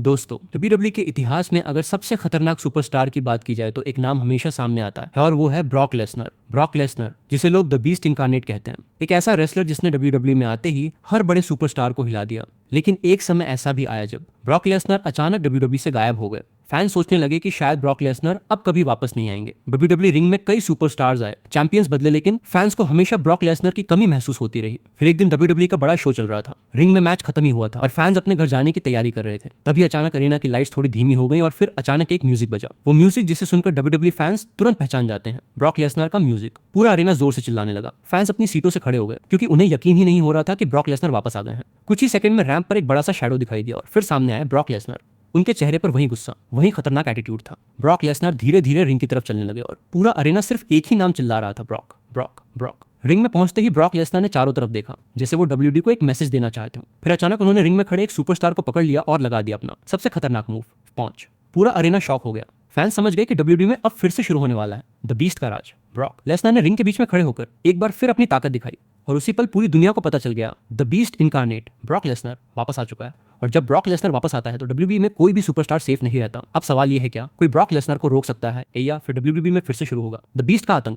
दोस्तों, डब्ल्यूडब्ल्यूई के इतिहास में अगर सबसे खतरनाक सुपरस्टार की बात की जाए तो एक नाम हमेशा सामने आता है और वो है ब्रॉक लेसनर। ब्रॉक लेसनर, जिसे लोग द बीस्ट इनकारनेट कहते हैं, एक ऐसा रेसलर जिसने डब्ल्यूडब्ल्यूई में आते ही हर बड़े सुपरस्टार को हिला दिया। लेकिन एक समय ऐसा भी आया जब ब्रॉक लेसनर अचानक डब्ल्यूडब्ल्यूई से गायब हो गए। फैंस सोचने लगे कि शायद ब्रॉक लेसनर अब कभी वापस नहीं आएंगे। डब्ल्यूडब्ल्यूई रिंग में कई सुपरस्टार्स आए, चैंपियंस बदले, लेकिन फैंस को हमेशा ब्रॉक लेसनर की कमी महसूस होती रही। फिर एक दिन डब्ल्यूडब्ल्यूई का बड़ा शो चल रहा था, रिंग में मैच खत्म ही हुआ था और फैंस अपने घर जाने की तैयारी कर रहे थे। तभी अचानक अरीना की लाइट्स थोड़ी धीमी हो गई और फिर अचानक एक म्यूजिक बजा। वो म्यूजिक जिसे सुनकर डब्ल्यूडब्ल्यूई फैंस तुरंत पहचान जाते हैं, ब्रॉक लेसनर का म्यूजिक। पूरा अरीना जोर से चिल्लाने लगा। फैंस अपनी सीटों से खड़े हो गए क्योंकि उन्हें यकीन ही नहीं हो रहा था कि ब्रॉक लेसनर वापस आ गए हैं। कुछ ही सेकंड में रैंप पर एक बड़ा सा शैडो दिखाई दिया और फिर सामने आया ब्रॉक लेसनर। उनके चेहरे पर वही गुस्सा, वही खतरनाक एटीट्यूड था। ब्रॉक लेसनर धीरे धीरे रिंग की तरफ चलने लगे और पूरा अरेना सिर्फ एक ही नाम चिल्ला रहा था, ब्रॉक ब्रॉक ब्रॉक। रिंग में पहुंचते ही ब्रॉक लेसनर ने चारों तरफ देखा, जैसे वो डब्ल्यूडी को एक मैसेज देना चाहते हो। फिर अचानक उन्होंने रिंग में खड़े एक सुपरस्टार को पकड़ लिया और लगा दिया अपना सबसे खतरनाक मूव, पॉन्च। पूरा अरेना शॉक हो गया। फैंस समझ गए कि डब्ल्यूडी में अब फिर से शुरू होने वाला है द बीस्ट का राज। ब्रॉक लेसनर ने रिंग के बीच में खड़े होकर एक बार फिर अपनी ताकत दिखाई और उसी पल पूरी दुनिया को पता चल गया, the beast incarnate Brock Lesnar वापस आ चुका है। और जब ब्रॉक लेसनर वापस आता है तो डब्ल्यूडब्ल्यूई में कोई भी सुपरस्टार सेफ नहीं रहता। अब सवाल ये है, क्या कोई ब्रॉक लेसनर को रोक सकता है या फिर डब्ल्यूडब्ल्यूई में फिर से शुरू होगा द बीस्ट का आतंक।